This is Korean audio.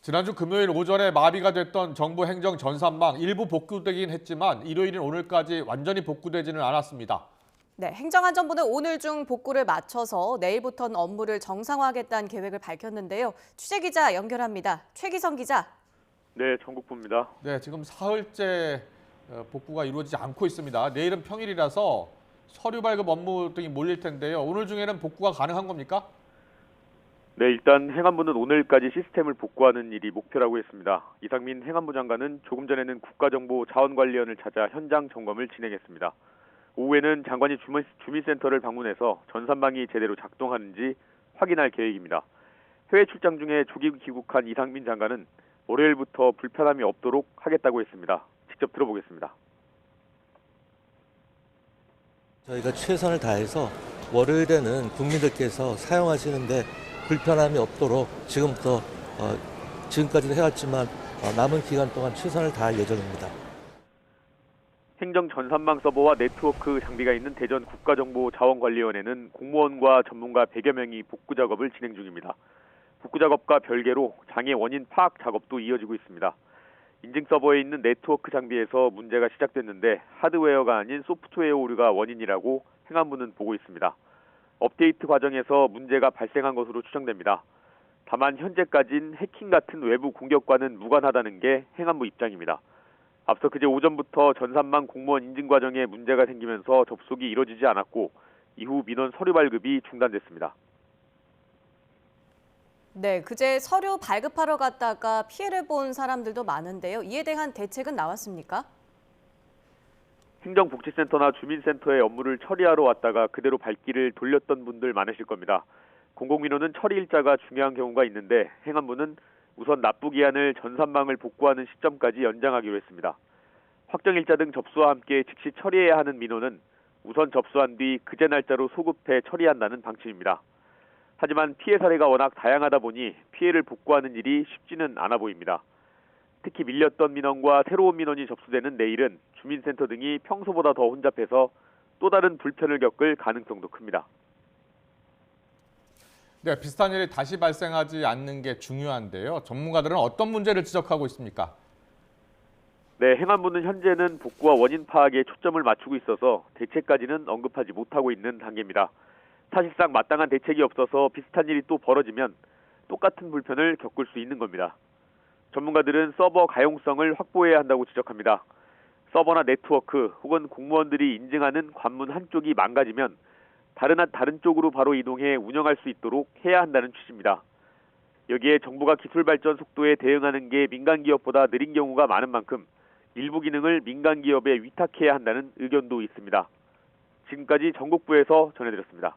지난주 금요일 오전에 마비가 됐던 정부 행정 전산망 일부 복구되긴 했지만 일요일인 오늘까지 완전히 복구되지는 않았습니다. 네, 행정안전부는 오늘 중 복구를 마쳐서 내일부터는 업무를 정상화하겠다는 계획을 밝혔는데요. 취재기자 연결합니다. 최기성 기자. 네, 전국부입니다. 네, 지금 사흘째 복구가 이루어지지 않고 있습니다. 내일은 평일이라서 서류 발급 업무 등이 몰릴 텐데요. 오늘 중에는 복구가 가능한 겁니까? 네, 일단 행안부는 오늘까지 시스템을 복구하는 일이 목표라고 했습니다. 이상민 행안부 장관은 조금 전에는 국가정보자원관리원을 찾아 현장 점검을 진행했습니다. 오후에는 장관이 주민센터를 방문해서 전산망이 제대로 작동하는지 확인할 계획입니다. 해외 출장 중에 조기 귀국한 이상민 장관은 월요일부터 불편함이 없도록 하겠다고 했습니다. 직접 들어보겠습니다. 저희가 최선을 다해서 월요일에는 국민들께서 사용하시는데 불편함이 없도록 지금까지도 해왔지만 남은 기간 동안 최선을 다할 예정입니다. 행정 전산망 서버와 네트워크 장비가 있는 대전 국가정보자원관리원에는 공무원과 전문가 100여 명이 복구 작업을 진행 중입니다. 복구 작업과 별개로 장애 원인 파악 작업도 이어지고 있습니다. 인증 서버에 있는 네트워크 장비에서 문제가 시작됐는데 하드웨어가 아닌 소프트웨어 오류가 원인이라고 행안부는 보고 있습니다. 업데이트 과정에서 문제가 발생한 것으로 추정됩니다. 다만 현재까진 해킹 같은 외부 공격과는 무관하다는 게 행안부 입장입니다. 앞서 그제 오전부터 전산망 공무원 인증 과정에 문제가 생기면서 접속이 이뤄지지 않았고 이후 민원 서류 발급이 중단됐습니다. 네, 그제 서류 발급하러 갔다가 피해를 본 사람들도 많은데요. 이에 대한 대책은 나왔습니까? 행정복지센터나 주민센터의 업무를 처리하러 왔다가 그대로 발길을 돌렸던 분들 많으실 겁니다. 공공민원은 처리 일자가 중요한 경우가 있는데 행안부는 우선 납부기한을 전산망을 복구하는 시점까지 연장하기로 했습니다. 확정 일자 등 접수와 함께 즉시 처리해야 하는 민원은 우선 접수한 뒤 그제 날짜로 소급해 처리한다는 방침입니다. 하지만 피해 사례가 워낙 다양하다 보니 피해를 복구하는 일이 쉽지는 않아 보입니다. 특히 밀렸던 민원과 새로운 민원이 접수되는 내일은 주민센터 등이 평소보다 더 혼잡해서 또 다른 불편을 겪을 가능성도 큽니다. 네, 비슷한 일이 다시 발생하지 않는 게 중요한데요. 전문가들은 어떤 문제를 지적하고 있습니까? 네, 행안부는 현재는 복구와 원인 파악에 초점을 맞추고 있어서 대책까지는 언급하지 못하고 있는 단계입니다. 사실상 마땅한 대책이 없어서 비슷한 일이 또 벌어지면 똑같은 불편을 겪을 수 있는 겁니다. 전문가들은 서버 가용성을 확보해야 한다고 지적합니다. 서버나 네트워크 혹은 공무원들이 인증하는 관문 한쪽이 망가지면 다른 쪽으로 바로 이동해 운영할 수 있도록 해야 한다는 취지입니다. 여기에 정부가 기술 발전 속도에 대응하는 게 민간 기업보다 느린 경우가 많은 만큼 일부 기능을 민간 기업에 위탁해야 한다는 의견도 있습니다. 지금까지 전국부에서 전해드렸습니다.